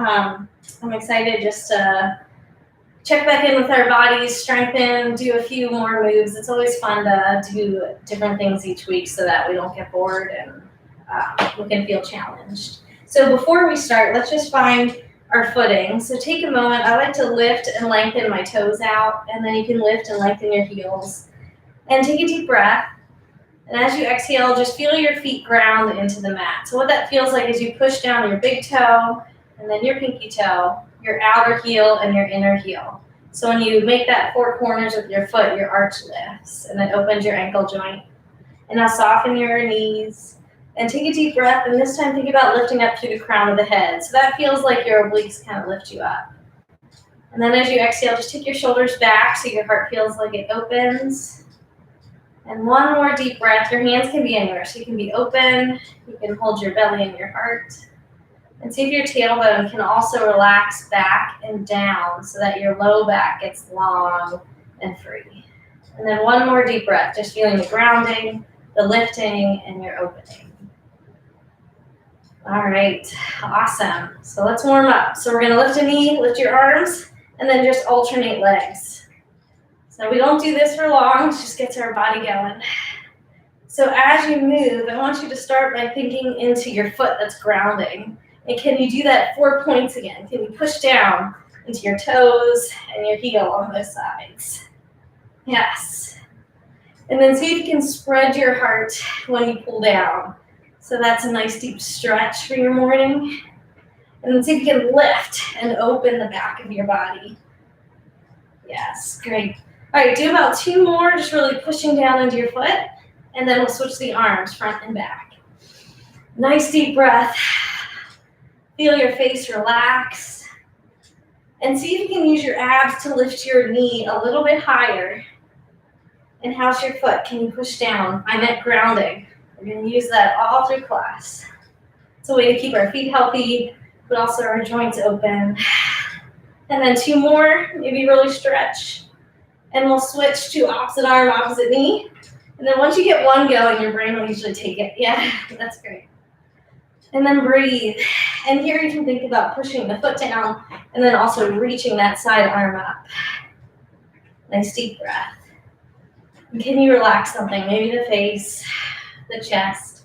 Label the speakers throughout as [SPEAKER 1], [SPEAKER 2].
[SPEAKER 1] I'm excited just to check back in with our bodies, strengthen, do a few more moves. It's always fun to do different things each week so that we don't get bored and we can feel challenged. So before we start, let's just find our footing. So take a moment. I like to lift and lengthen my toes out, and then you can lift and lengthen your heels. And take a deep breath. And as you exhale, just feel your feet ground into the mat. So what that feels like is you push down your big toe, and then your pinky toe, your outer heel, and your inner heel. So when you make that four corners with your foot, your arch lifts, and it opens your ankle joint. And now soften your knees, and take a deep breath, and this time think about lifting up through the crown of the head. So that feels like your obliques kind of lift you up. And then as you exhale, just take your shoulders back so your heart feels like it opens. And one more deep breath. Your hands can be anywhere. So you can be open, you can hold your belly and your heart. And see if your tailbone can also relax back and down so that your low back gets long and free. And then one more deep breath, just feeling the grounding, the lifting, and your opening. All right, awesome. So let's warm up. So we're gonna lift a knee, lift your arms, and then just alternate legs. So we don't do this for long, it just gets our body going. So as you move, I want you to start by thinking into your foot that's grounding. And can you do that 4 points again? Can you push down into your toes and your heel on both sides? Yes. And then see if you can spread your heart when you pull down. So that's a nice deep stretch for your morning. And then see if you can lift and open the back of your body. Yes, great. All right, do about 2 more, just really pushing down into your foot. And then we'll switch the arms, front and back. Nice deep breath. Feel your face relax. And see if you can use your abs to lift your knee a little bit higher. And how's your foot? Can you push down? Find that grounding. We're going to use that all through class. It's a way to keep our feet healthy, but also our joints open. And then 2 more, maybe really stretch. And we'll switch to opposite arm, opposite knee. And then once you get one going, your brain will usually take it. Yeah, that's great. And then breathe. And here you can think about pushing the foot down and then also reaching that side arm up. Nice deep breath. And can you relax something? Maybe the face, the chest.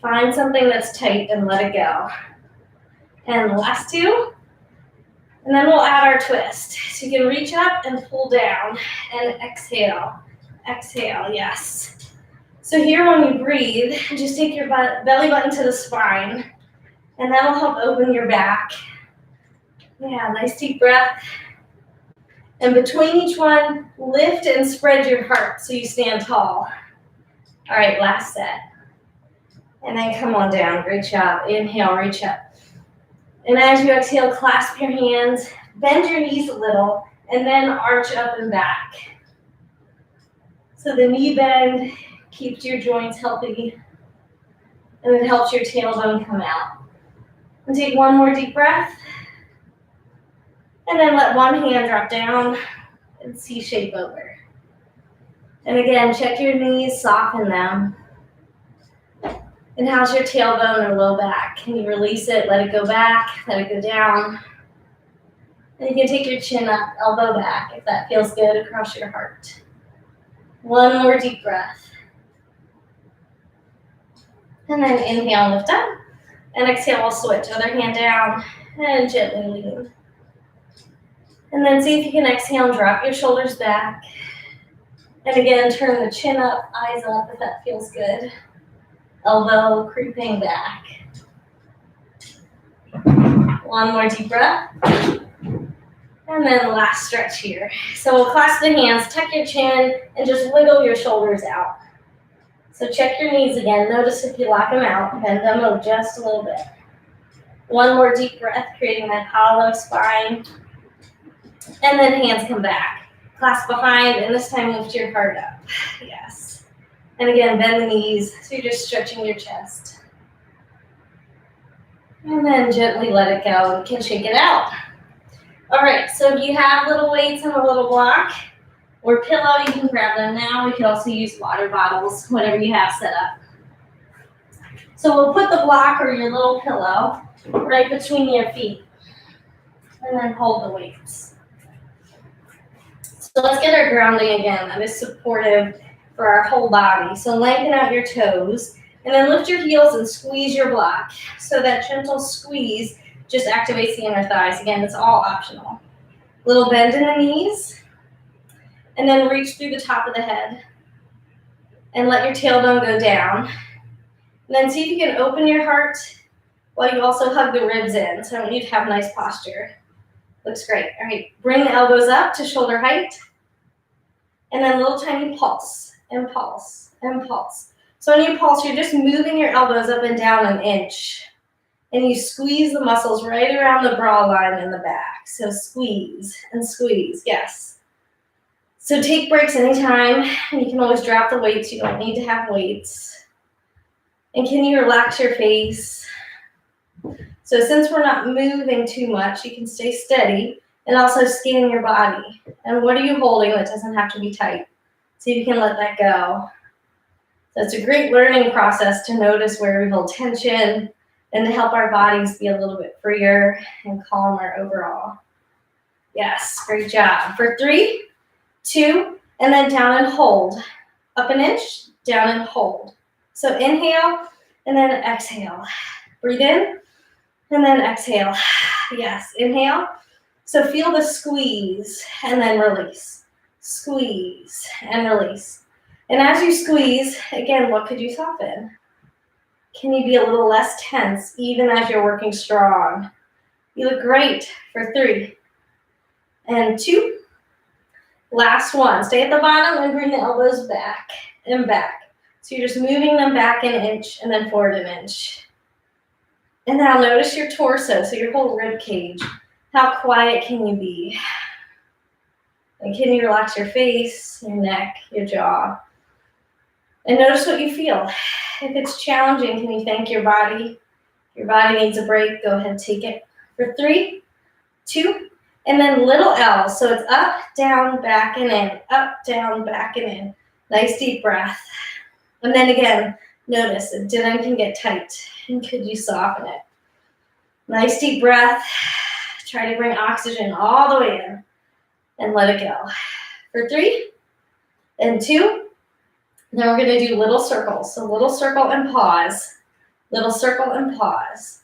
[SPEAKER 1] Find something that's tight and let it go. And the last 2. And then we'll add our twist. So you can reach up and pull down and exhale. Exhale, yes. So here when you breathe, just take your belly button to the spine, and that'll help open your back. Yeah, nice deep breath. And between each one, lift and spread your heart so you stand tall. All right, last set. And then come on down, great job. Inhale, reach up. And as you exhale, clasp your hands, bend your knees a little, and then arch up and back. So the knee bend keeps your joints healthy, and it helps your tailbone come out. And take one more deep breath, and then let one hand drop down and C-shape over. And again, check your knees, soften them. And how's your tailbone or low back? Can you release it, let it go back, let it go down? And you can take your chin up, elbow back, if that feels good across your heart. One more deep breath. And then inhale, lift up. And exhale, we'll switch. Other hand down and gently lean. And then see if you can exhale and drop your shoulders back. And again, turn the chin up, eyes up if that feels good. Elbow creeping back. One more deep breath. And then last stretch here. So we'll clasp the hands, tuck your chin, and just wiggle your shoulders out. So check your knees again. Notice if you lock them out, bend them up just a little bit. One more deep breath, creating that hollow spine. And then hands come back. Clasp behind, and this time lift your heart up. Yes. And again, bend the knees, so you're just stretching your chest. And then gently let it go. You can shake it out. All right, so if you have little weights and a little block or pillow, you can grab them now. We can also use water bottles, whatever you have set up. So we'll put the block or your little pillow right between your feet. And then hold the weights. So let's get our grounding again. That is supportive for our whole body. So lengthen out your toes and then lift your heels and squeeze your block. So that gentle squeeze just activates the inner thighs. Again, it's all optional. Little bend in the knees and then reach through the top of the head and let your tailbone go down. And then see if you can open your heart while you also hug the ribs in. So I want you to have nice posture. Looks great. All right, bring the elbows up to shoulder height. And then little tiny pulse, and pulse, and pulse. So when you pulse, you're just moving your elbows up and down an inch. And you squeeze the muscles right around the bra line in the back. So squeeze and squeeze, yes. So take breaks anytime. And you can always drop the weights. You don't need to have weights. And can you relax your face? So since we're not moving too much, you can stay steady and also scan your body. And what are you holding that doesn't have to be tight? See if you can let that go. So it's a great learning process to notice where we hold tension and to help our bodies be a little bit freer and calmer overall. Yes, great job. For 3, 2, and then down and hold. Up an inch, down and hold. So inhale and then exhale. Breathe in. And then exhale. Yes, inhale. So feel the squeeze and then release. Squeeze and release. And as you squeeze, again, what could you soften? Can you be a little less tense even as you're working strong? You look great. For 3 and 2. Last one. Stay at the bottom and bring the elbows back and back. So you're just moving them back an inch and then forward an inch. And now notice your torso, so your whole rib cage. How quiet can you be? And can you relax your face, your neck, your jaw? And notice what you feel. If it's challenging, can you thank your body? If your body needs a break, go ahead and take it. For 3, 2, and then little L. So it's up, down, back, and in. Up, down, back, and in. Nice deep breath. And then again, notice, did anything get tight? And could you soften it? Nice deep breath. Try to bring oxygen all the way in. And let it go. For 3 and 2. Then we're going to do little circles. So little circle and pause. Little circle and pause.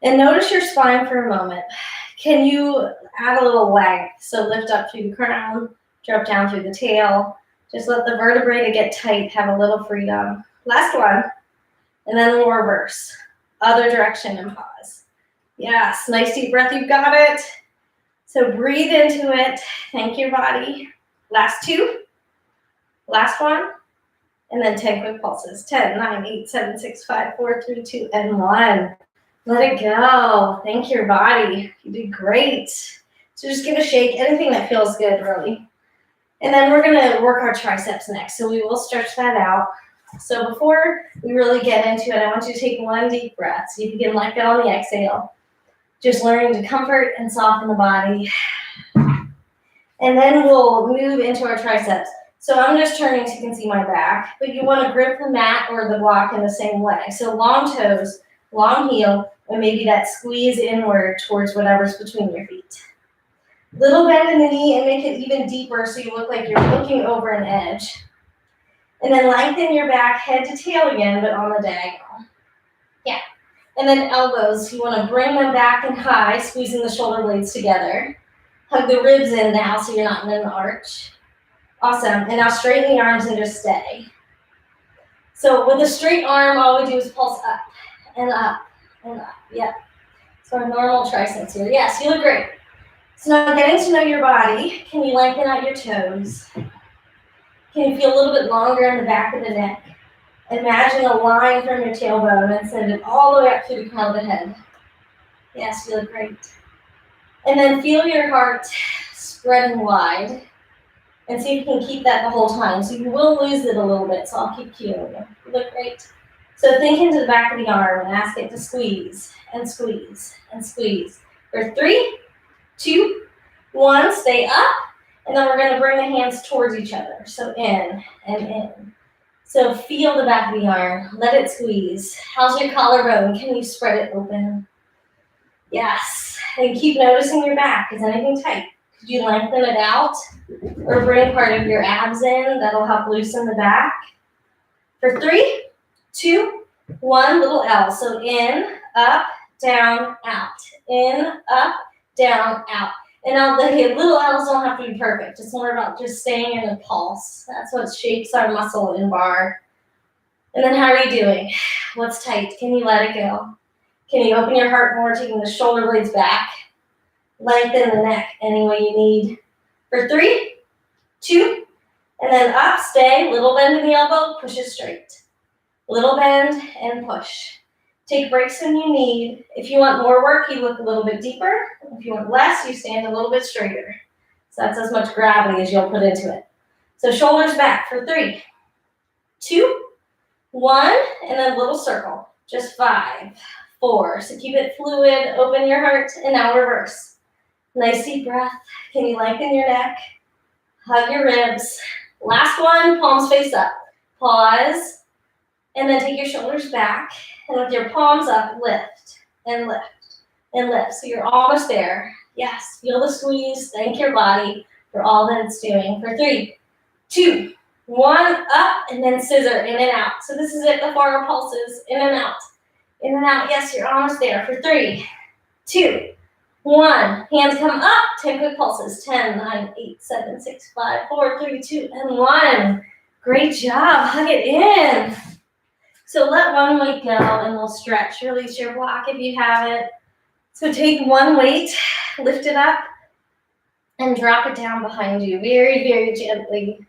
[SPEAKER 1] And notice your spine for a moment. Can you add a little length? So lift up through the crown, drop down through the tail. Just let the vertebrae to get tight, have a little freedom. Last one. And then we'll reverse. Other direction and pause. Yes, nice deep breath, you've got it. So breathe into it. Thank your body. Last 2. Last one. And then 10 quick pulses. 10, 9, 8, 7, 6, 5, 4, 3, 2, and 1. Let it go. Thank your body. You did great. So just give a shake. Anything that feels good, really. And then we're going to work our triceps next. So we will stretch that out. So before we really get into it, I want you to take one deep breath. So you can let go on the exhale. Just learning to comfort and soften the body. And then we'll move into our triceps. So I'm just turning so you can see my back. But you want to grip the mat or the block in the same way. So long toes, long heel, and maybe that squeeze inward towards whatever's between your feet. Little bend in the knee and make it even deeper so you look like you're looking over an edge. And then lengthen your back head to tail again, but on the diagonal. Yeah. And then elbows, you want to bring them back and high, squeezing the shoulder blades together. Hug the ribs in now so you're not in an arch. Awesome. And now straighten the arms and just stay. So with a straight arm, all we do is pulse up and up and up. Yeah. So our normal triceps here. Yes, you look great. So now getting to know your body, can you lengthen out your toes? Can you feel a little bit longer in the back of the neck? Imagine a line from your tailbone and send it all the way up through the crown of the head. Yes, you look great. And then feel your heart spreading wide. And see if you can keep that the whole time. So you will lose it a little bit, so I'll keep cueing you. You look great. So think into the back of the arm and ask it to squeeze and squeeze and squeeze. For 3, 2, 1, stay up. And then we're going to bring the hands towards each other. So in and in. So feel the back of the arm. Let it squeeze. How's your collarbone? Can you spread it open? Yes. And keep noticing your back. Is anything tight? Could you lengthen it out or bring part of your abs in? That'll help loosen the back. For 3, 2, 1, little L. So in, up, down, out. In, up, down, out. And now the little L's don't have to be perfect. It's more about just staying in the pulse. That's what shapes our muscle in bar. And then how are you doing? What's tight? Can you let it go? Can you open your heart more, taking the shoulder blades back? Lengthen the neck any way you need. For 3, 2, and then up, stay. Little bend in the elbow, push it straight. Little bend and push. Take breaks when you need. If you want more work, you look a little bit deeper. If you want less, you stand a little bit straighter. So that's as much gravity as you'll put into it. So shoulders back for 3, 2, 1, and then little circle. Just 5, 4. So keep it fluid, open your heart, and now reverse. Nice deep breath. Can you lengthen your neck? Hug your ribs. Last one, palms face up. Pause, and then take your shoulders back, and with your palms up, lift, and lift, and lift. So you're almost there. Yes, feel the squeeze. Thank your body for all that it's doing. For 3, 2, 1, up, and then scissor, in and out. So this is it, the 4 pulses, in and out. In and out, yes, you're almost there. For 3, 2, 1. Hands come up, 10 quick pulses. 10, 9, 8, 7, 6, 5, 4, 3, 2, and 1. Great job, hug it in. So let one weight go and we'll stretch. Release your block if you have it. So take one weight, lift it up, and drop it down behind you very, very gently.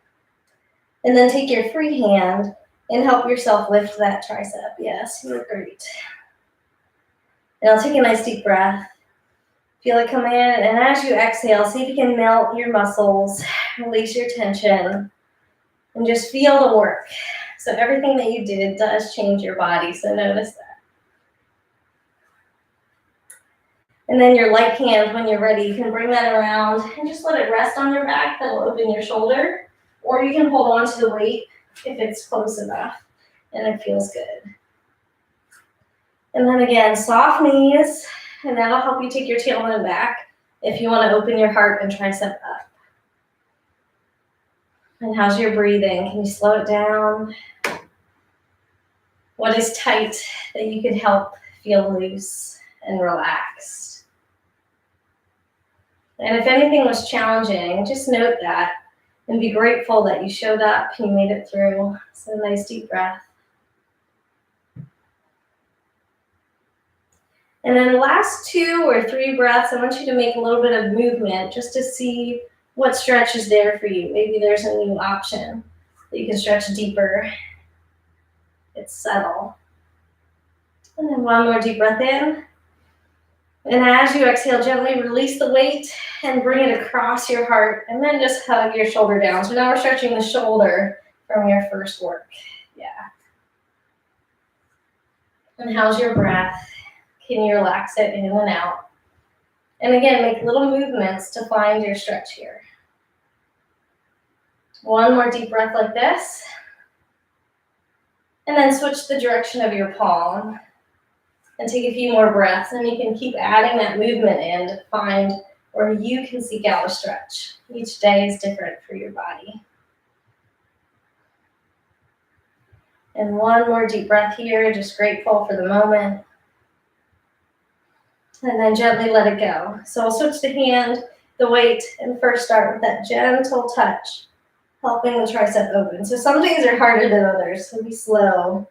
[SPEAKER 1] And then take your free hand and help yourself lift that tricep. Yes, you're great. And I'll take a nice deep breath. Feel it come in, and as you exhale, see if you can melt your muscles, release your tension, and just feel the work. So everything that you did does change your body, so notice that. And then your light hand, when you're ready, you can bring that around and just let it rest on your back. That'll open your shoulder, or you can hold on to the weight if it's close enough and it feels good. And then again, soft knees. And that'll help you take your tailbone back if you want to open your heart and tricep up. And how's your breathing? Can you slow it down? What is tight that you could help feel loose and relaxed? And if anything was challenging, just note that and be grateful that you showed up, you made it through. So nice deep breath. And then the last 2 or 3 breaths, I want you to make a little bit of movement just to see what stretch is there for you. Maybe there's a new option that you can stretch deeper. It's subtle. And then one more deep breath in. And as you exhale, gently release the weight and bring it across your heart. And then just hug your shoulder down. So now we're stretching the shoulder from your first work. Yeah. And how's your breath? Can you relax it in and out? And again, make little movements to find your stretch here. One more deep breath like this. And then switch the direction of your palm. And take a few more breaths. And you can keep adding that movement in to find where you can seek out a stretch. Each day is different for your body. And one more deep breath here. Just grateful for the moment. And then gently let it go. So we'll switch the hand, the weight, and first start with that gentle touch, helping the tricep open. So some days are harder than others, so be slow.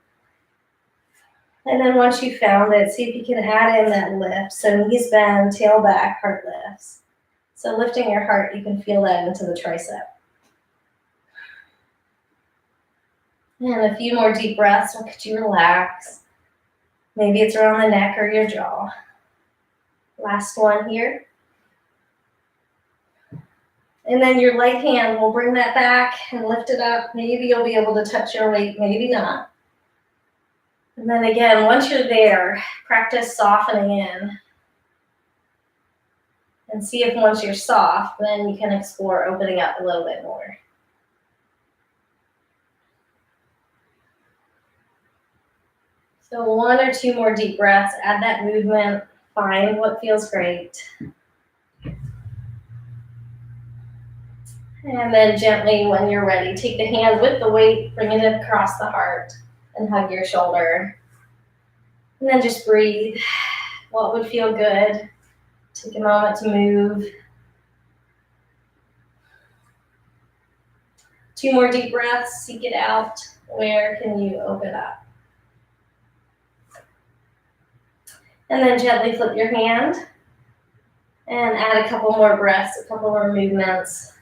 [SPEAKER 1] And then once you found it, see if you can add in that lift. So knees bend, tail back, heart lifts. So lifting your heart, you can feel that into the tricep. And a few more deep breaths will get you relaxed. Maybe it's around the neck or your jaw. Last one here. And then your light hand will bring that back and lift it up. Maybe you'll be able to touch your weight, maybe not. And then again, once you're there, practice softening in. And see if once you're soft, then you can explore opening up a little bit more. So 1 or 2 more deep breaths, add that movement. Find what feels great. And then gently, when you're ready, take the hand with the weight, bring it across the heart, and hug your shoulder. And then just breathe. What would feel good? Take a moment to move. 2 more deep breaths, seek it out. Where can you open up? And then gently flip your hand and add a couple more breaths, a couple more movements.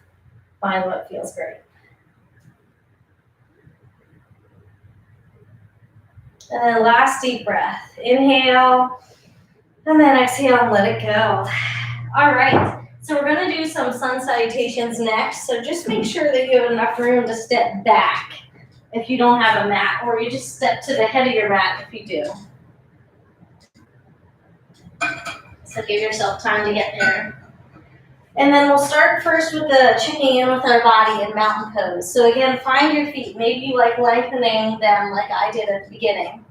[SPEAKER 1] Find what feels great. And then last deep breath. Inhale, and then exhale and let it go. All right, so we're gonna do some sun salutations next. So just make sure that you have enough room to step back if you don't have a mat, or you just step to the head of your mat if you do. So give yourself time to get there. And then we'll start first with the checking in with our body in mountain pose. So again, find your feet. Maybe you like lengthening them like I did at the beginning.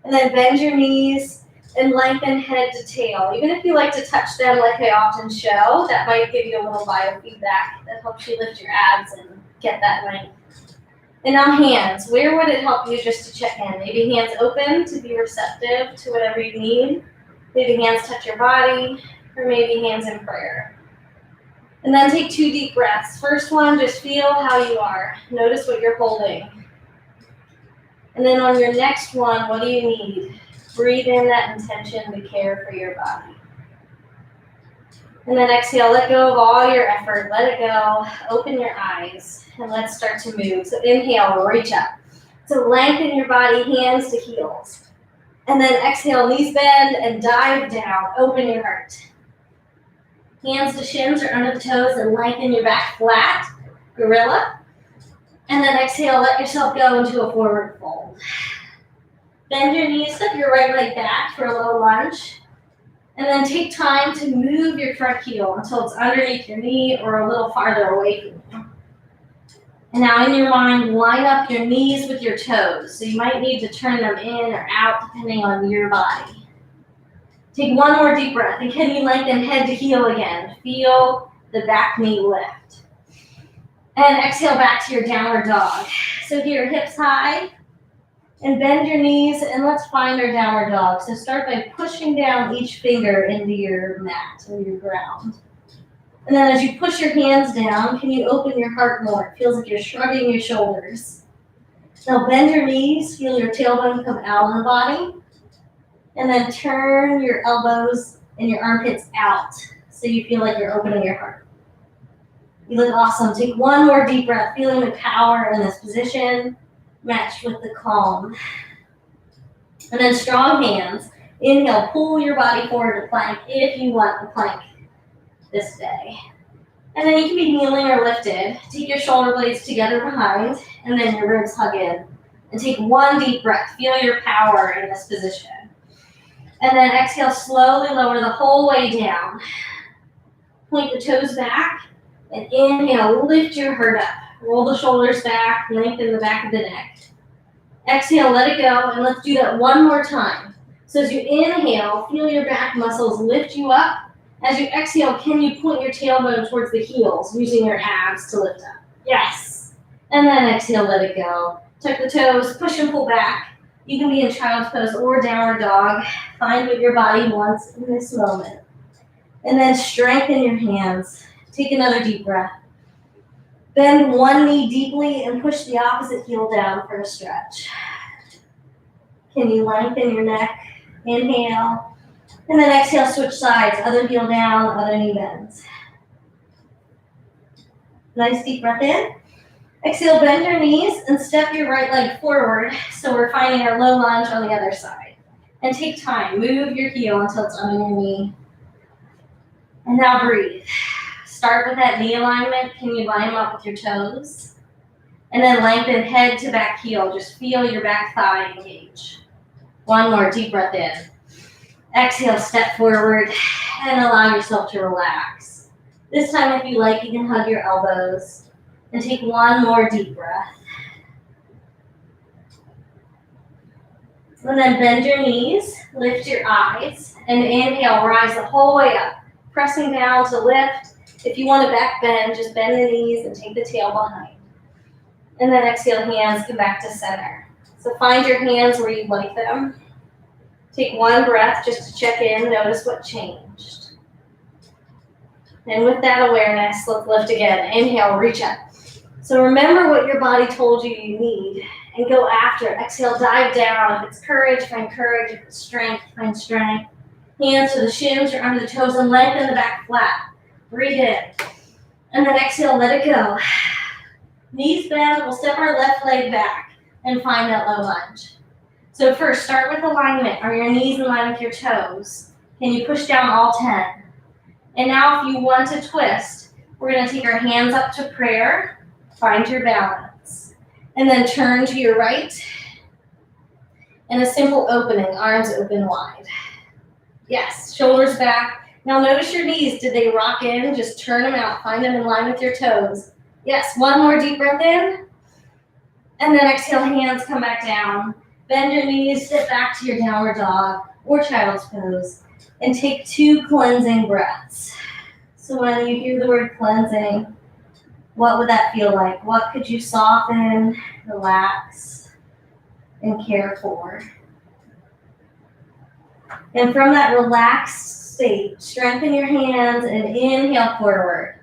[SPEAKER 1] And then bend your knees and lengthen head to tail. Even if you like to touch them like I often show, that might give you a little biofeedback that helps you lift your abs and get that length. And now hands. Where would it help you just to check in? Maybe hands open to be receptive to whatever you need. Maybe hands touch your body, or maybe hands in prayer. And then take 2 deep breaths. First one, just feel how you are. Notice what you're holding. And then on your next one, what do you need? Breathe in that intention to care for your body. And then exhale, let go of all your effort. Let it go. Open your eyes. And let's start to move. So inhale, reach up. So lengthen your body, hands to heels. And then exhale, knees bend and dive down. Open your heart. Hands to shins or under the toes and lengthen your back flat, gorilla. And then exhale, let yourself go into a forward fold. Bend your knees, step your right leg back for a low lunge. And then take time to move your front heel until it's underneath your knee or a little farther away from you. And now in your mind, line up your knees with your toes. So you might need to turn them in or out depending on your body. Take 1 more deep breath. And can you lengthen head to heel again? Feel the back knee lift. And exhale back to your downward dog. So here, hips high. And bend your knees and let's find our downward dog. So start by pushing down each finger into your mat or your ground. And then as you push your hands down, can you open your heart more? It feels like you're shrugging your shoulders. Now bend your knees, feel your tailbone come out in the body. And then turn your elbows and your armpits out so you feel like you're opening your heart. You look awesome. Take 1 more deep breath, feeling the power in this position, matched with the calm. And then strong hands. Inhale, pull your body forward to plank if you want the plank this day. And then you can be kneeling or lifted. Take your shoulder blades together behind, and then your ribs hug in. And take 1 deep breath. Feel your power in this position. And then exhale, slowly lower the whole way down. Point the toes back, and inhale, lift your heart up. Roll the shoulders back, lengthen the back of the neck. Exhale, let it go, and let's do that 1 more time. So as you inhale, feel your back muscles lift you up. As you exhale, can you point your tailbone towards the heels, using your abs to lift up? Yes. And then exhale, let it go. Tuck the toes, push and pull back. You can be in child's pose or downward dog. Find what your body wants in this moment. And then strengthen your hands. Take another deep breath. Bend 1 knee deeply and push the opposite heel down for a stretch. Can you lengthen your neck? Inhale. And then exhale, switch sides. Other heel down, other knee bends. Nice deep breath in. Exhale, bend your knees and step your right leg forward. So we're finding our low lunge on the other side. And take time. Move your heel until it's under your knee. And now breathe. Start with that knee alignment. Can you line them up with your toes? And then lengthen head to back heel. Just feel your back thigh engage. 1 more deep breath in. Exhale, step forward and allow yourself to relax. This time, if you like, you can hug your elbows and take 1 more deep breath. And then bend your knees, lift your eyes, and inhale, rise the whole way up, pressing down to lift. If you want to back bend, just bend the knees and take the tail behind. And then exhale, hands come back to center. So find your hands where you'd like them. Take one breath just to check in, notice what changed. And with that awareness, let's lift again. Inhale, reach up. So remember what your body told you you need and go after it. Exhale, dive down. If it's courage, find courage. If it's strength, find strength. Hands to the shins or under the toes and lengthen the back flat. Breathe in. And then exhale, let it go. Knees bend, we'll step our left leg back and find that low lunge. So first, start with alignment. Are your knees in line with your toes? Can you push down all 10? And now if you want to twist, we're going to take our hands up to prayer, find your balance, and then turn to your right. And a simple opening, arms open wide. Yes, shoulders back. Now notice your knees. Did they rock in? Just turn them out. Find them in line with your toes. Yes, one more deep breath in. And then exhale, hands come back down. Bend your knees, step back to your downward dog or child's pose. And take 2 cleansing breaths. So when you hear the word cleansing, what would that feel like? What could you soften, relax, and care for? And from that relaxed state, strengthen your hands and inhale forward.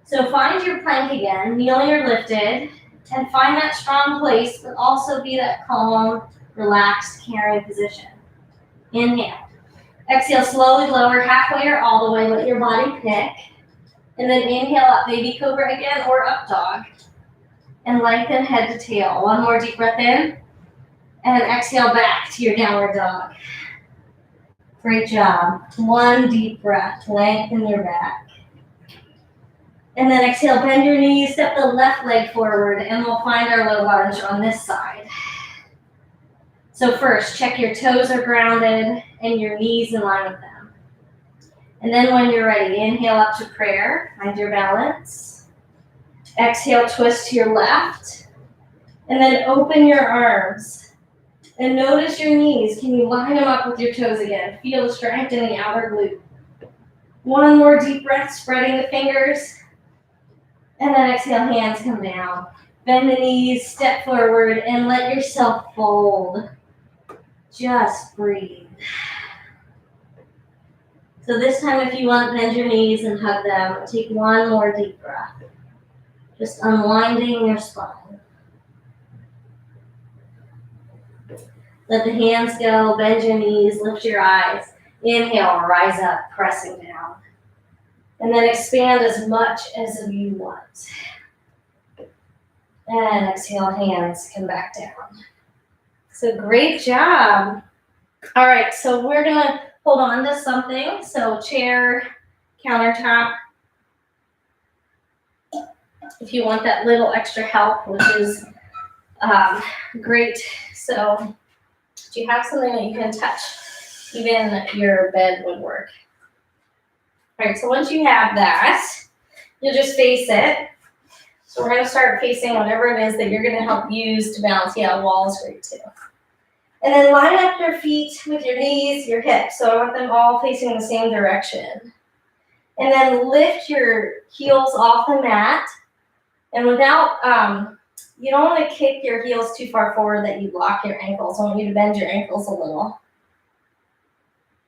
[SPEAKER 1] So find your plank again, kneeling or lifted, and find that strong place, but also be that calm, relaxed, caring position. Inhale. Exhale, slowly lower halfway or all the way, let your body pick. And then inhale up, baby cobra again, or up dog. And lengthen head to tail. One more deep breath in. And then exhale back to your downward dog. Great job. One deep breath, lengthen your back. And then exhale, bend your knees, step the left leg forward, and we'll find our low lunge on this side. So first, check your toes are grounded and your knees in line with them. And then when you're ready, inhale up to prayer, find your balance. Exhale, twist to your left. And then open your arms. And notice your knees. Can you line them up with your toes again? Feel the strength in the outer glute. One more deep breath, spreading the fingers. And then exhale, hands come down. Bend the knees, step forward, and let yourself fold. Just breathe. So this time, if you want, bend your knees and hug them. Take one more deep breath. Just unwinding your spine. Let the hands go, bend your knees, lift your eyes. Inhale, rise up, pressing down. And then expand as much as you want. And exhale, hands come back down. So great job. All right, so we're gonna hold on to something. So chair, countertop. If you want that little extra help, which is great. So do you have something that you can touch? Even your bed would work. All right, so once you have that, you'll just face it. So we're gonna start facing whatever it is that you're gonna help use to balance. Yeah, wall is great too. And then line up your feet with your knees, your hips. So I want them all facing the same direction. And then lift your heels off the mat. And without, you don't want to kick your heels too far forward that you lock your ankles. I want you to bend your ankles a little.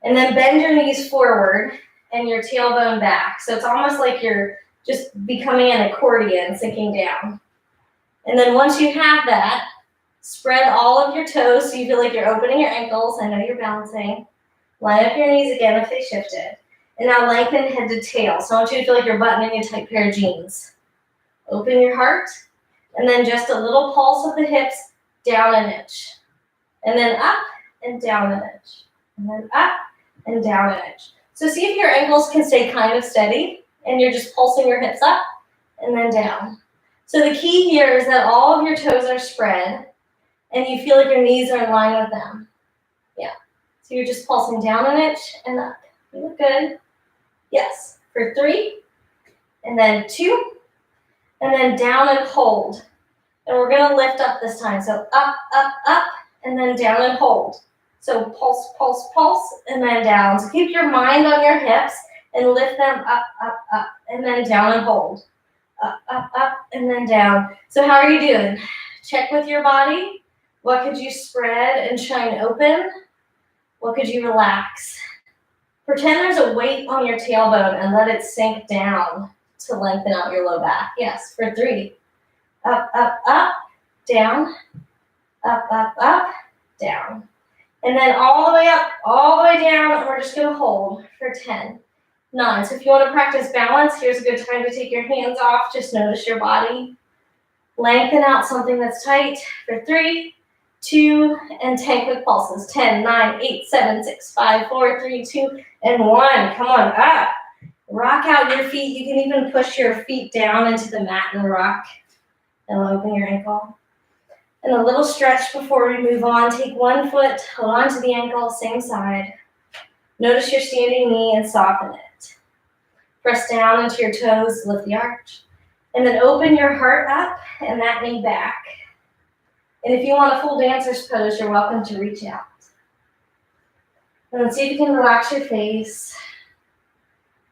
[SPEAKER 1] And then bend your knees forward and your tailbone back. So it's almost like you're just becoming an accordion, sinking down. And then once you have that, spread all of your toes so you feel like you're opening your ankles. I know you're balancing. Line up your knees again if they shifted. And now lengthen head to tail. So I want you to feel like you're buttoning a tight pair of jeans. Open your heart. And then just a little pulse of the hips, down an inch. And then up and down an inch. And then up and down an inch. So see if your ankles can stay kind of steady and you're just pulsing your hips up and then down. So the key here is that all of your toes are spread and you feel like your knees are in line with them. Yeah. So you're just pulsing down an inch and up. You look good. Yes. For 3, and then 2, and then down and hold. And we're gonna lift up this time. So up, up, up, and then down and hold. So pulse, pulse, pulse, and then down. So keep your mind on your hips and lift them up, up, up, and then down and hold. Up, up, up, and then down. So how are you doing? Check with your body. What could you spread and shine open? What could you relax? Pretend there's a weight on your tailbone and let it sink down to lengthen out your low back. Yes, for 3. Up, up, up, down. Up, up, up, down. And then all the way up, all the way down, and we're just gonna hold for 10, 9. So if you wanna practice balance, here's a good time to take your hands off. Just notice your body. Lengthen out something that's tight for 3, 2, and 10 quick pulses. 10, 9, 8, 7, 6, 5, 4, 3, 2, and 1. Come on, up. Rock out your feet. You can even push your feet down into the mat and rock. And open your ankle. And a little stretch before we move on. Take one foot, hold on to the ankle, same side. Notice your standing knee and soften it. Press down into your toes, lift the arch. And then open your heart up and that knee back. And if you want a full dancer's pose, you're welcome to reach out. And then see if you can relax your face.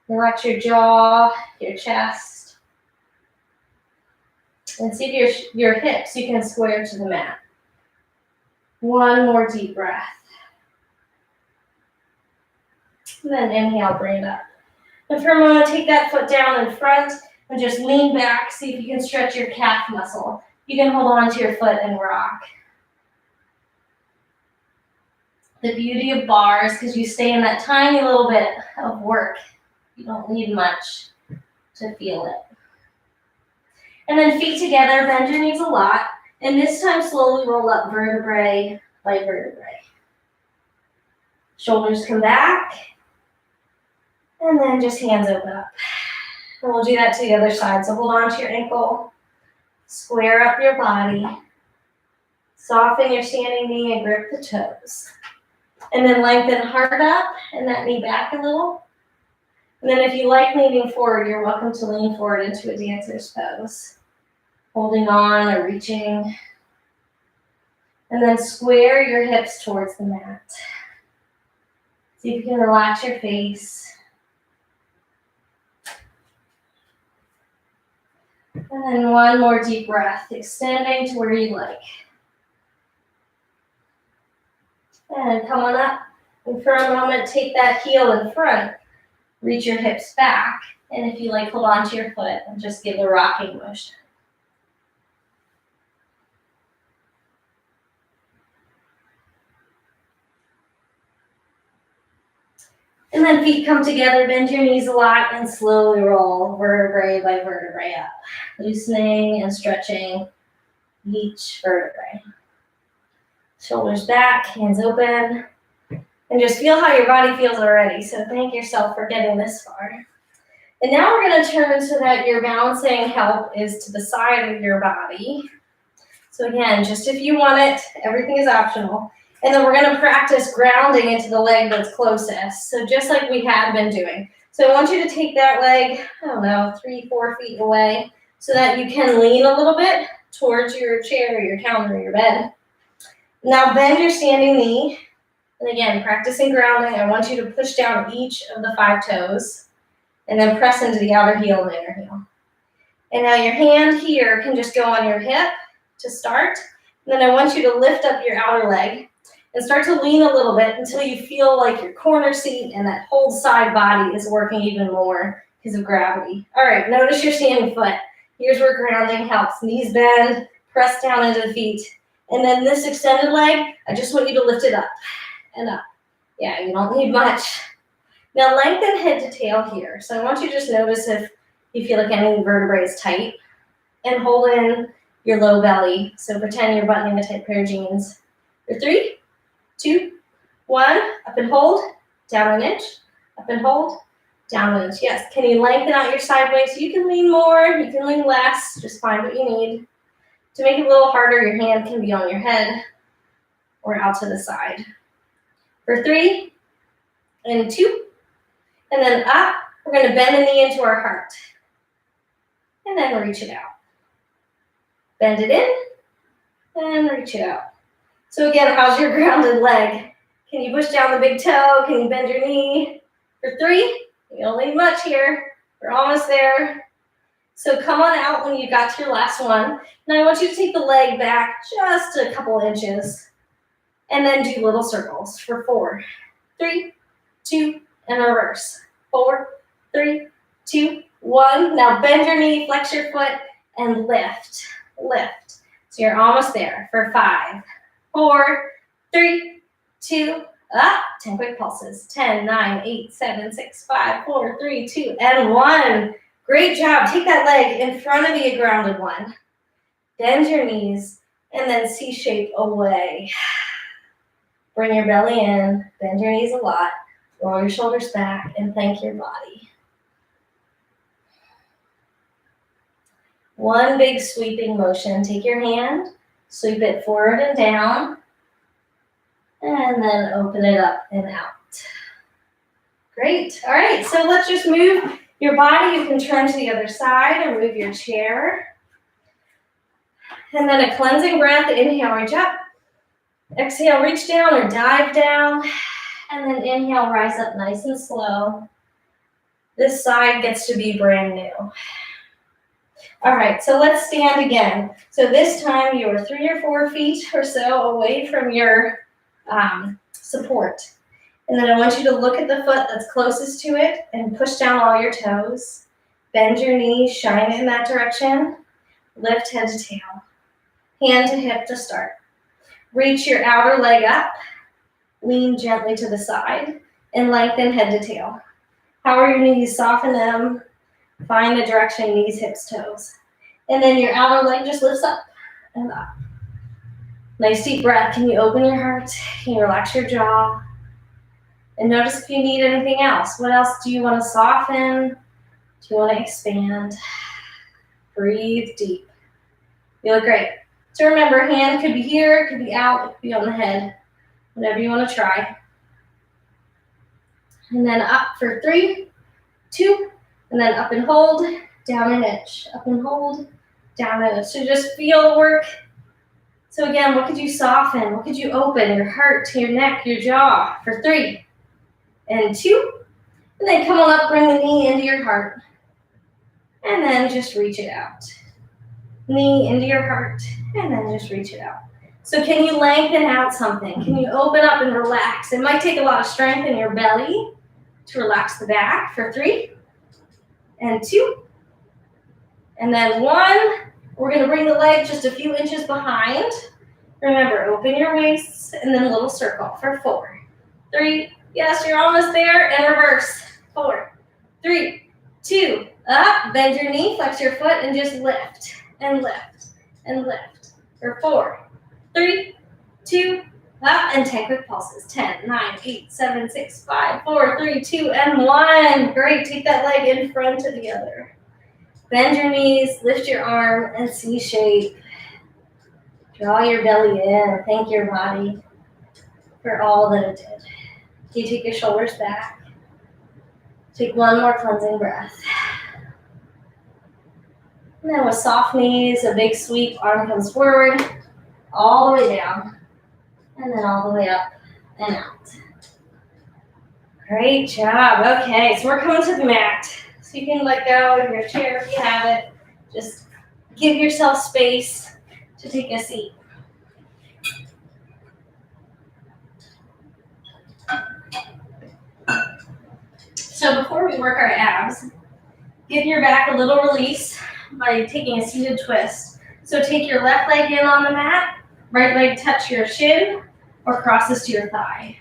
[SPEAKER 1] Relax your jaw, your chest. And see if your hips you can square to the mat. One more deep breath. And then inhale, bring it up. And for a moment, take that foot down in front and just lean back. See if you can stretch your calf muscle. You can hold on to your foot and rock. The beauty of bars, because you stay in that tiny little bit of work. You don't need much to feel it. And then feet together, bend your knees a lot. And this time, slowly roll up vertebrae by vertebrae. Shoulders come back. And then just hands open up. And we'll do that to the other side. So hold on to your ankle. Square up your body. Soften your standing knee and grip the toes. And then lengthen heart up and that knee back a little. And then if you like leaning forward, you're welcome to lean forward into a dancer's pose. Holding on or reaching. And then square your hips towards the mat. See if you can relax your face. And then one more deep breath, extending to where you like. And come on up. And for a moment, take that heel in front. Reach your hips back. And if you like, hold on to your foot and just give a rocking motion. And then feet come together, bend your knees a lot, and slowly roll vertebrae by vertebrae up. Loosening and stretching each vertebrae. Shoulders back, hands open. And just feel how your body feels already. So thank yourself for getting this far. And now we're going to turn so that your balancing help is to the side of your body. So again, just if you want it, everything is optional. And then we're going to practice grounding into the leg that's closest. So just like we had been doing. So I want you to take that leg, 3-4 feet away so that you can lean a little bit towards your chair, your counter, your bed. Now bend your standing knee. And again, practicing grounding, I want you to push down each of the 5 toes and then press into the outer heel and inner heel. And now your hand here can just go on your hip to start. And then I want you to lift up your outer leg and start to lean a little bit until you feel like your corner seat and that whole side body is working even more because of gravity. All right, notice your standing foot. Here's where grounding helps. Knees bend, press down into the feet. And then this extended leg, I just want you to lift it up and up. Yeah, you don't need much. Now lengthen head to tail here. So I want you to just notice if you feel like any vertebrae is tight. And hold in your low belly. So pretend you're buttoning a tight pair of jeans. For 3, 2, 1, up and hold, down an inch, up and hold, down an inch. Yes, can you lengthen out your sideways? You can lean more, you can lean less, just find what you need. To make it a little harder, your hand can be on your head or out to the side. For 3, and 2, and then up. We're going to bend the knee into our heart. And then reach it out. Bend it in, and reach it out. So again, how's your grounded leg? Can you push down the big toe? Can you bend your knee? For 3, you don't need much here. We're almost there. So come on out when you got to your last one. Now I want you to take the leg back just a couple inches and then do little circles for 4, 3, 2, and reverse. 4, 3, 2, 1. Now bend your knee, flex your foot, and lift, lift. So you're almost there for 5, 4, 3, 2, up. 10 quick pulses. 10, 9, 8, 7, 6, 5, 4, 3, 2, and 1. Great job. Take that leg in front of you, grounded one. Bend your knees, and then C-shape away. Bring your belly in, bend your knees a lot, roll your shoulders back, and thank your body. One big sweeping motion. Take your hand, sweep it forward and down, and then open it up and out. Great. All right, so let's just move your body. You can turn to the other side or move your chair. And then a cleansing breath. Inhale, reach up. Exhale, reach down or dive down. And then inhale, rise up nice and slow. This side gets to be brand new. All right, so let's stand again. So this time you are 3 or 4 feet or so away from your support. And then I want you to look at the foot that's closest to it and push down all your toes. Bend your knees, shine it in that direction. Lift head to tail. Hand to hip to start. Reach your outer leg up. Lean gently to the side and lengthen head to tail. Power your knees, soften them. Find the direction, knees, hips, toes. And then your outer leg just lifts up and up. Nice deep breath. Can you open your heart? Can you relax your jaw? And notice if you need anything else. What else do you want to soften? Do you want to expand? Breathe deep. You look great. So remember, hand could be here, it could be out, it could be on the head. Whatever you want to try. And then up for 3, 2, and then up and hold, down and itch. Up and hold, down and itch. So just feel the work. So again, what could you soften? What could you open? Your heart, your neck, your jaw for 3 and 2. And then come on up, bring the knee into your heart. And then just reach it out. Knee into your heart, and then just reach it out. So can you lengthen out something? Can you open up and relax? It might take a lot of strength in your belly to relax the back for 3 and 2. And then 1. We're going to bring the leg just a few inches behind. Remember, open your waists, and then a little circle for 4, 3. Yes, you're almost there, and reverse. 4, 3, 2. Up, bend your knee, flex your foot, and just lift. And lift, and lift. For 4, 3, 2, up, and 10 quick pulses. 10, 9, 8, 7, 6, 5, 4, 3, 2, and 1. Great, take that leg in front of the other. Bend your knees, lift your arm, and C-shape. Draw your belly in. Thank your body for all that it did. You take your shoulders back. Take one more cleansing breath. And then with soft knees, a big sweep, arm comes forward, all the way down, and then all the way up and out. Great job. Okay, so we're coming to the mat. So you can let go of your chair if you have it. Just give yourself space to take a seat. So before we work our abs, give your back a little release by taking a seated twist. So take your left leg in on the mat, right leg touch your shin or crosses to your thigh.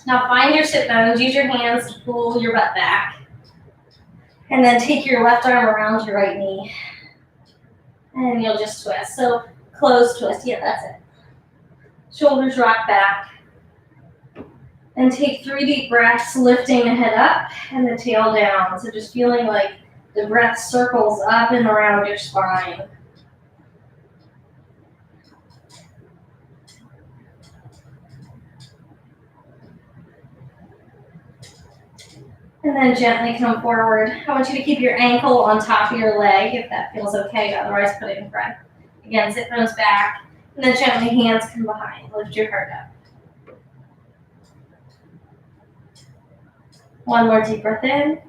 [SPEAKER 1] Now find your sit bones, use your hands to pull your butt back. And then take your left arm around your right knee. And you'll just twist. So closed twist, yeah, that's it. Shoulders rock back. And take 3 deep breaths, lifting the head up and the tail down. So just feeling like the breath circles up and around your spine. And then gently come forward. I want you to keep your ankle on top of your leg if that feels okay. Otherwise, put it in front. Again, sit bones back. And then gently hands come behind. Lift your heart up. One more deep breath in.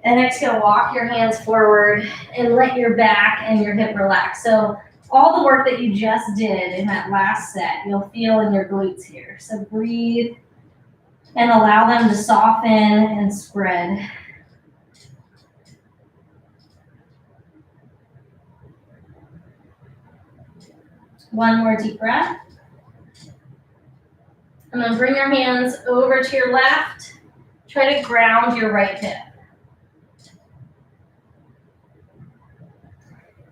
[SPEAKER 1] And exhale, walk your hands forward and let your back and your hip relax. So all the work that you just did in that last set, you'll feel in your glutes here. So breathe and allow them to soften and spread. One more deep breath. And then bring your hands over to your left. Try to ground your right hip.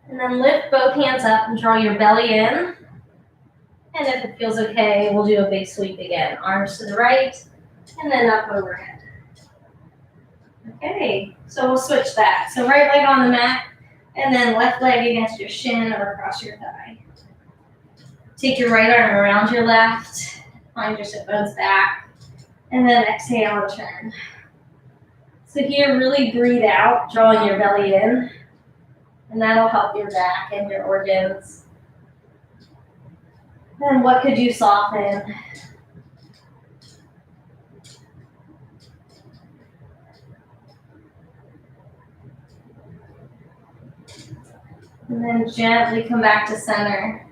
[SPEAKER 1] And then lift both hands up and draw your belly in. And if it feels okay, we'll do a big sweep again. Arms to the right, and then up overhead. Okay, so we'll switch that. So right leg on the mat, and then left leg against your shin or across your thigh. Take your right arm around your left, find your sit bones back, and then exhale and turn. So here, really breathe out, drawing your belly in, and that'll help your back and your organs. And what could you soften? And then gently come back to center.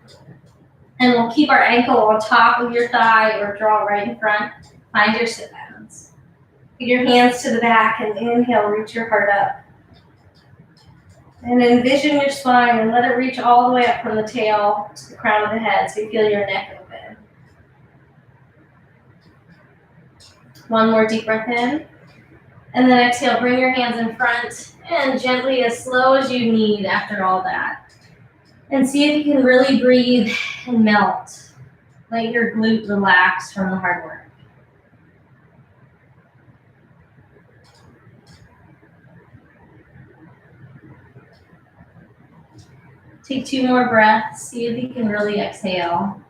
[SPEAKER 1] And we'll keep our ankle on top of your thigh or draw right in front. Find your sit bones. Put your hands to the back and inhale, reach your heart up. And envision your spine and let it reach all the way up from the tail to the crown of the head so you feel your neck open. One more deep breath in. And then exhale, bring your hands in front and gently, as slow as you need after all that. And see if you can really breathe and melt. Let your glute relax from the hard work. Take 2 more breaths. See if you can really exhale.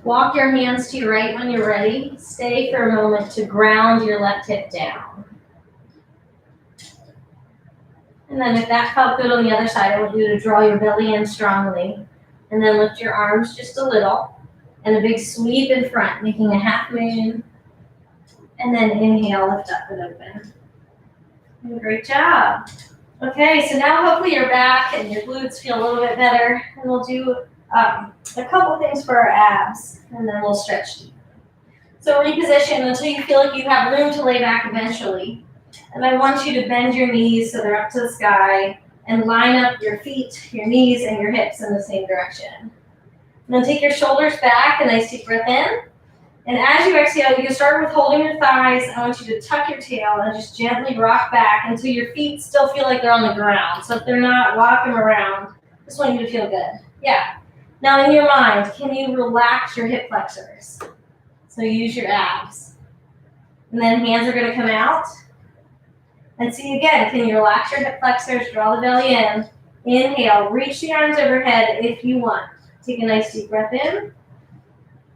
[SPEAKER 1] Walk your hands to your right when you're ready. Stay for a moment to ground your left hip down. And then if that felt good on the other side, I want you to draw your belly in strongly. And then lift your arms just a little. And a big sweep in front, making a half moon. And then inhale, lift up and open. Great job. Okay, so now hopefully your back and your glutes feel a little bit better. And we'll do a couple things for our abs, and then we'll stretch deep. So reposition until you feel like you have room to lay back eventually. And I want you to bend your knees so they're up to the sky and line up your feet, your knees, and your hips in the same direction. And then take your shoulders back, a nice deep breath in. And as you exhale, you can start with holding your thighs. I want you to tuck your tail and just gently rock back until your feet still feel like they're on the ground. So if they're not, walk them around. Just want you to feel good. Yeah. Now in your mind, can you relax your hip flexors? So use your abs. And then hands are going to come out. And see again, can you relax your hip flexors, draw the belly in. Inhale, reach the arms overhead if you want. Take a nice deep breath in.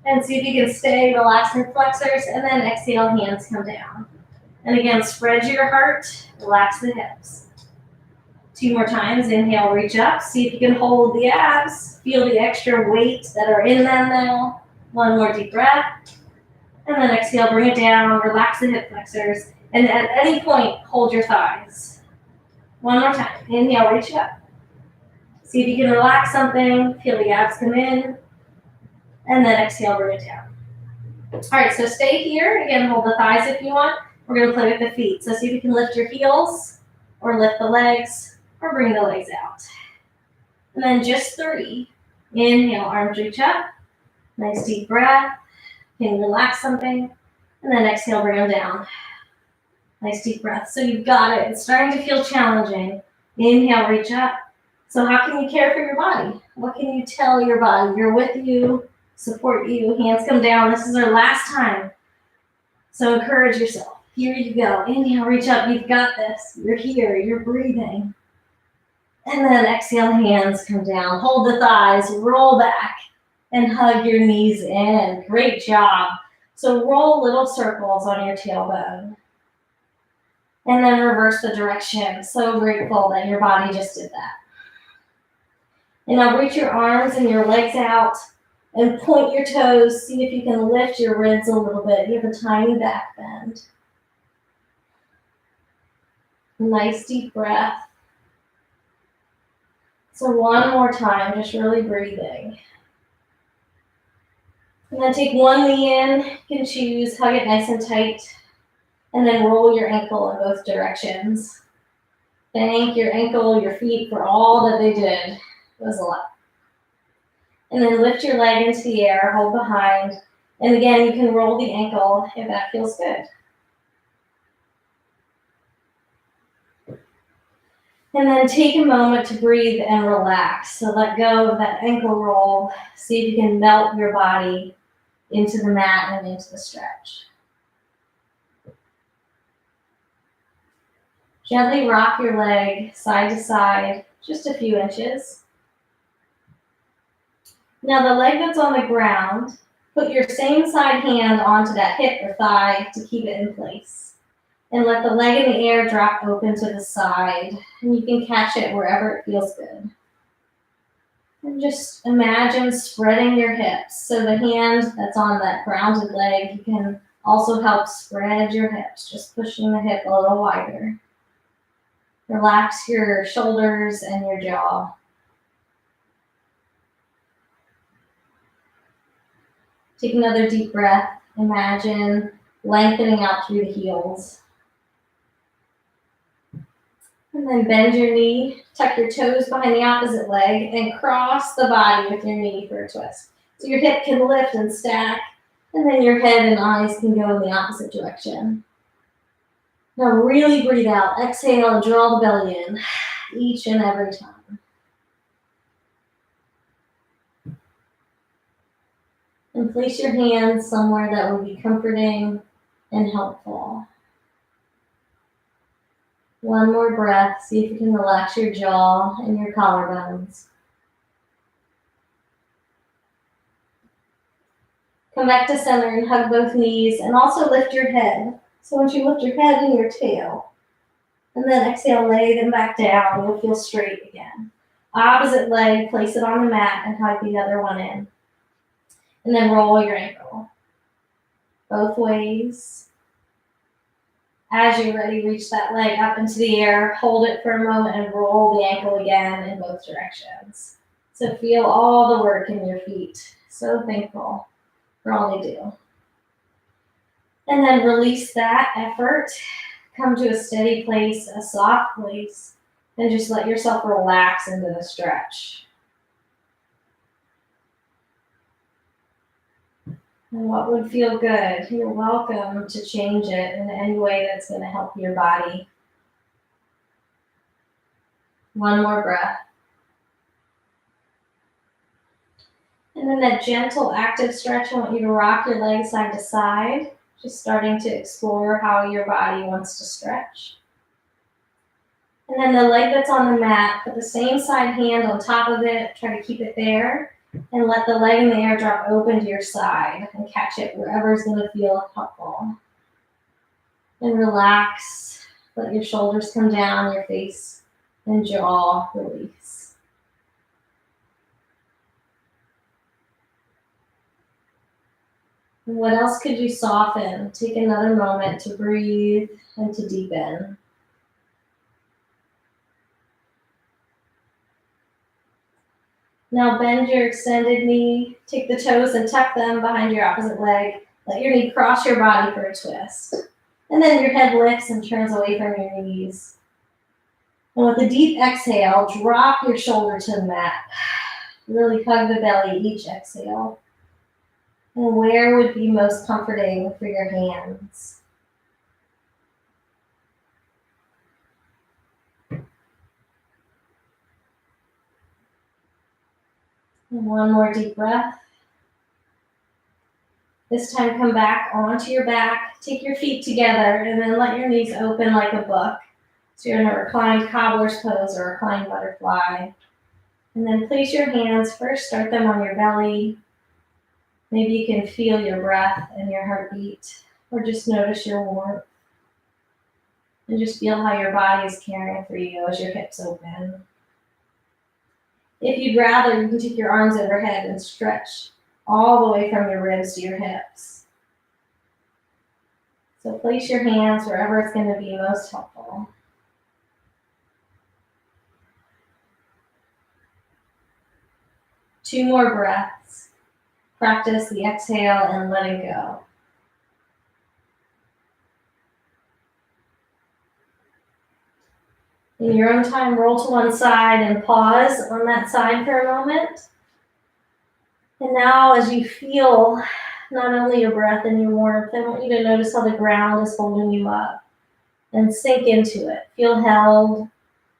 [SPEAKER 1] And see if you can stay, relax your flexors, and then exhale, hands come down. And again, spread your heart, relax the hips. 2 more times, inhale, reach up. See if you can hold the abs. Feel the extra weight that are in them now. 1 more deep breath. And then exhale, bring it down, relax the hip flexors. And at any point, hold your thighs. 1 more time, inhale, reach up. See if you can relax something, feel the abs come in. And then exhale, bring it down. All right, so stay here. Again, hold the thighs if you want. We're going to play with the feet. So see if you can lift your heels or lift the legs or bring the legs out. And then just 3. Inhale, arms reach up. Nice deep breath. Can you relax something? And then exhale, bring them down. Nice deep breath. So you've got it. It's starting to feel challenging. Inhale, reach up. So how can you care for your body? What can you tell your body? You're with you. Support you, hands come down. This is our last time. So encourage yourself. Here you go. Inhale, reach up. You've got this. You're here. You're breathing. And then exhale, hands come down. Hold the thighs, roll back, and hug your knees in. Great job. So roll little circles on your tailbone. And then reverse the direction. So grateful that your body just did that. And now reach your arms and your legs out and point your toes. See if you can lift your ribs a little bit. You have a tiny back bend. Nice deep breath. So one more time, just really breathing. And then take one knee in. You can choose, hug it nice and tight. And then roll your ankle in both directions. Thank your ankle, your feet for all that they did. It was a lot. And then lift your leg into the air, hold behind. And again, you can roll the ankle if that feels good. And then take a moment to breathe and relax. So let go of that ankle roll. See if you can melt your body into the mat and into the stretch. Gently rock your leg side to side, just a few inches. Now the leg that's on the ground, put your same side hand onto that hip or thigh to keep it in place. And let the leg in the air drop open to the side. And you can catch it wherever it feels good. And just imagine spreading your hips. So the hand that's on that grounded leg, you can also help spread your hips, just pushing the hip a little wider. Relax your shoulders and your jaw. Take another deep breath. Imagine lengthening out through the heels. And then bend your knee, tuck your toes behind the opposite leg, and cross the body with your knee for a twist. So your hip can lift and stack, and then your head and eyes can go in the opposite direction. Now really breathe out. Exhale, draw the belly in, each and every time. And place your hands somewhere that will be comforting and helpful. One more breath. See if you can relax your jaw and your collarbones. Come back to center and hug both knees and also lift your head. So once you lift your head and your tail, and then exhale, lay them back down, you'll feel straight again. Opposite leg, place it on the mat and hug the other one in. And then roll your ankle. Both ways. As you're ready, reach that leg up into the air, hold it for a moment, and roll the ankle again in both directions. So feel all the work in your feet. So thankful for all they do. And then release that effort. Come to a steady place, a soft place, and just let yourself relax into the stretch. And what would feel good? You're welcome to change it in any way that's going to help your body. One more breath. And then that gentle, active stretch, I want you to rock your legs side to side, just starting to explore how your body wants to stretch. And then the leg that's on the mat, put the same side hand on top of it, try to keep it there. And let the leg in the air drop open to your side and catch it wherever is going to feel helpful. And relax. Let your shoulders come down, your face and jaw release. And what else could you soften? Take another moment to breathe and to deepen. Now bend your extended knee, take the toes and tuck them behind your opposite leg. Let your knee cross your body for a twist. And then your head lifts and turns away from your knees. And with a deep exhale, drop your shoulder to the mat. Really hug the belly each exhale. And where would be most comforting for your hands? And one more deep breath. This time come back onto your back, take your feet together, and then let your knees open like a book. So you're in a reclined cobbler's pose or reclined butterfly. And then place your hands, first start them on your belly. Maybe you can feel your breath and your heartbeat, or just notice your warmth. And just feel how your body is caring for you as your hips open. If you'd rather, you can take your arms overhead and stretch all the way from your ribs to your hips. So place your hands wherever it's going to be most helpful. Two more breaths. Practice the exhale and letting go. In your own time, roll to one side and pause on that side for a moment. And now as you feel not only your breath and your warmth, I want you to notice how the ground is holding you up and sink into it. Feel held,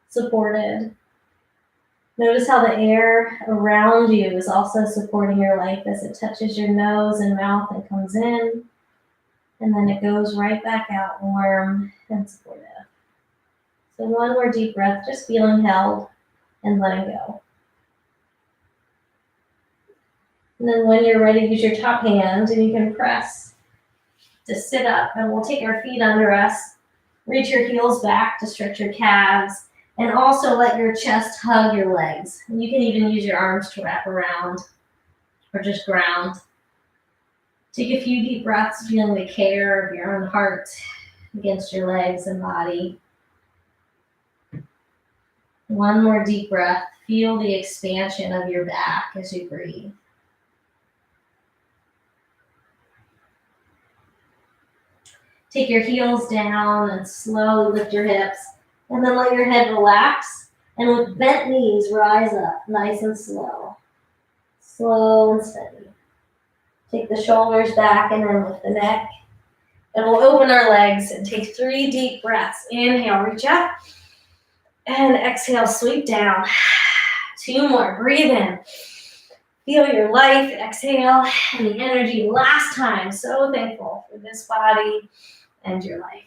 [SPEAKER 1] supported. Notice how the air around you is also supporting your life as it touches your nose and mouth and comes in, and then it goes right back out warm and supportive. So one more deep breath, just feeling held and letting go. And then when you're ready, use your top hand and you can press to sit up, and we'll take our feet under us. Reach your heels back to stretch your calves, and also let your chest hug your legs. And you can even use your arms to wrap around or just ground. Take a few deep breaths, feeling the care of your own heart against your legs and body. One more deep breath. Feel the expansion of your back as you breathe. Take your heels down and slowly lift your hips, and then let your head relax, and with bent knees, rise up nice and slow. Slow and steady. Take the shoulders back and then lift the neck. And we'll open our legs and take 3 deep breaths. Inhale, reach up. And exhale, sweep down. 2 more, breathe in. Feel your life, exhale, and the energy last time. So thankful for this body and your life.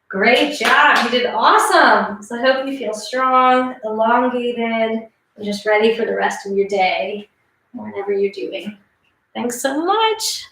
[SPEAKER 1] Great job, you did awesome. So I hope you feel strong, elongated, and just ready for the rest of your day, whatever you're doing. Thanks so much.